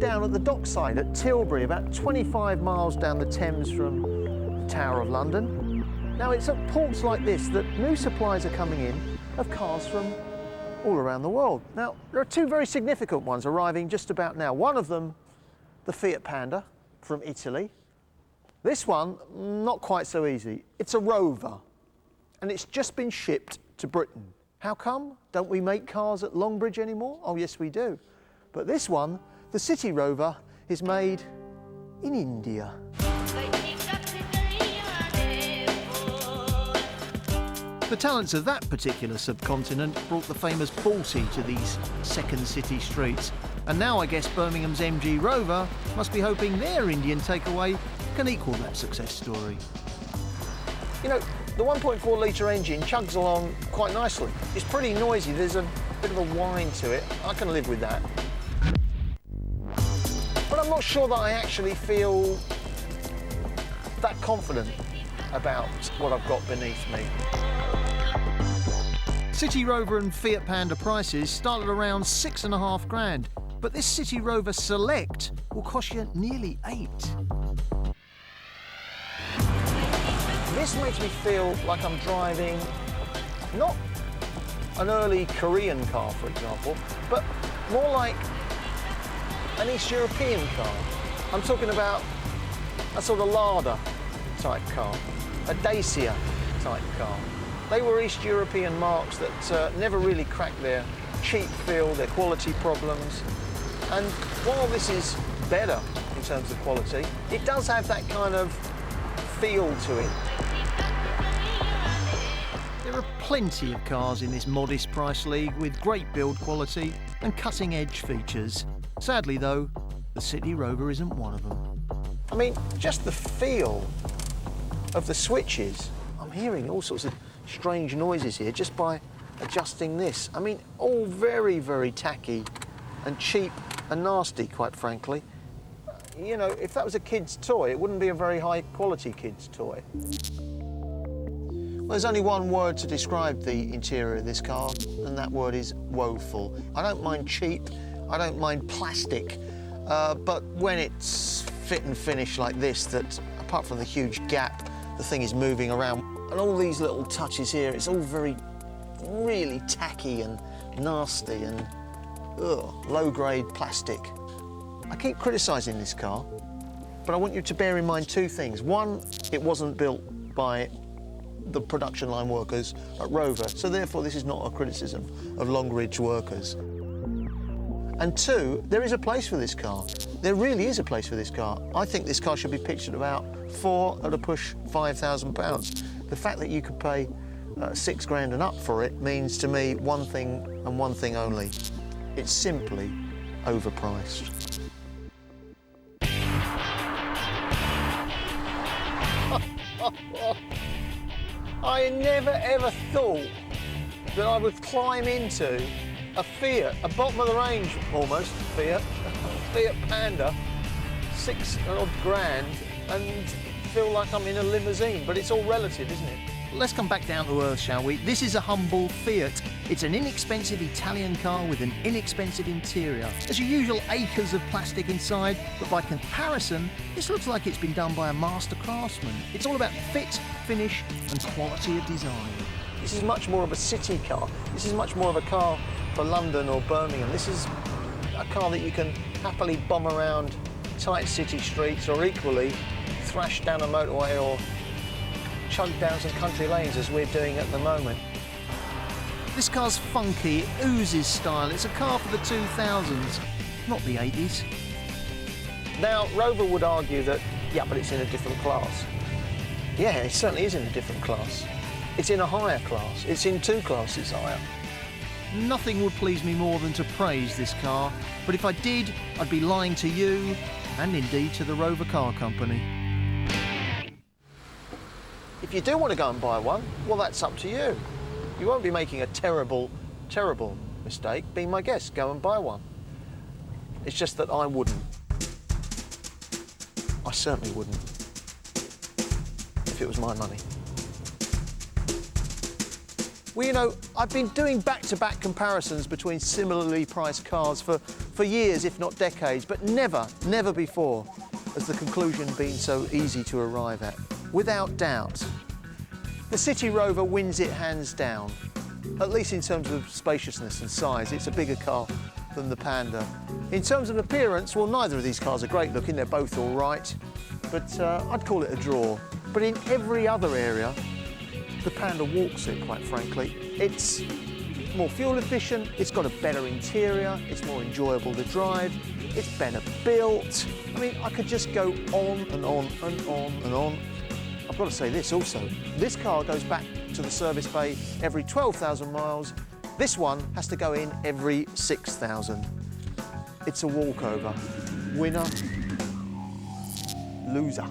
down at the dockside at Tilbury, about 25 miles down the Thames from the Tower of London. Now, it's at ports like this that new supplies are coming in of cars from all around the world. Now, there are two very significant ones arriving just about now. One of them, the Fiat Panda from Italy. This one, not quite so easy. It's a Rover, and it's just been shipped to Britain. How come? Don't we make cars at Longbridge anymore? Oh, yes, we do. But this one, the CityRover, is made in India. The talents of that particular subcontinent brought the famous Balti to these second city streets. And now I guess Birmingham's MG Rover must be hoping their Indian takeaway can equal that success story. You know, the 1.4 litre engine chugs along quite nicely. It's pretty noisy, there's a bit of a whine to it. I can live with that. But I'm not sure that I actually feel that confident about what I've got beneath me. CityRover and Fiat Panda prices start at around £6.5 grand, but this CityRover Select will cost you nearly £8. This makes me feel like I'm driving not an early Korean car, for example, but more like an East European car. I'm talking about a sort of Lada type car, a Dacia type car. They were East European marques that never really cracked their cheap feel, their quality problems. And while this is better in terms of quality, it does have that kind of feel to it. There are plenty of cars in this modest price league with great build quality and cutting-edge features. Sadly, though, the CityRover isn't one of them. I mean, just the feel of the switches. I'm hearing all sorts of strange noises here just by adjusting this. I mean, all very, very tacky and cheap and nasty, quite frankly. You know, if that was a kid's toy, it wouldn't be a very high-quality kid's toy. Well, there's only one word to describe the interior of this car, and that word is woeful. I don't mind cheap, I don't mind plastic, but when it's fit and finish like this, that apart from the huge gap, the thing is moving around, and all these little touches here, it's all very, really tacky and nasty and low-grade plastic. I keep criticising this car, but I want you to bear in mind two things. One, it wasn't built by the production line workers at Rover, so therefore this is not a criticism of Longridge workers. And two, there is a place for this car. There really is a place for this car. I think this car should be pitched at about at a push, £5,000. The fact that you could pay £6 grand and up for it means to me one thing and one thing only. It's simply overpriced. I never ever thought that I would climb into a Fiat, a bottom of the range almost Fiat Panda, £6 grand, and feel like I'm in a limousine, but it's all relative, isn't it? Let's come back down to earth, shall we? This is a humble Fiat. It's an inexpensive Italian car with an inexpensive interior. There's your usual acres of plastic inside, but by comparison, this looks like it's been done by a master craftsman. It's all about fit, finish, and quality of design. This is much more of a city car. This is much more of a car for London or Birmingham. This is a car that you can happily bomb around tight city streets, or equally thrash down a motorway or chug down some country lanes as we're doing at the moment. This car's funky, it oozes style. It's a car for the 2000s, not the 80s. Now, Rover would argue that, yeah, but it's in a different class. Yeah, it certainly is in a different class. It's in a higher class. It's in 2 classes higher. Nothing would please me more than to praise this car, but if I did, I'd be lying to you and indeed to the Rover Car Company. If you do want to go and buy one, well, that's up to you. You won't be making a terrible, terrible mistake. Be my guest, go and buy one. It's just that I wouldn't. I certainly wouldn't, if it was my money. Well, you know, I've been doing back-to-back comparisons between similarly priced cars for for years, if not decades, but never before has the conclusion been so easy to arrive at. Without doubt, the CityRover wins it hands down, at least in terms of spaciousness and size. It's a bigger car than the Panda. In terms of appearance, well, neither of these cars are great looking, they're both all right, but I'd call it a draw. But in every other area, the Panda walks it, quite frankly. It's more fuel efficient, it's got a better interior, it's more enjoyable to drive, it's better built. I mean, I could just go on and on and on and on. I've got to say this also, this car goes back to the service bay every 12,000 miles. This one has to go in every 6,000. It's a walkover. Winner, loser.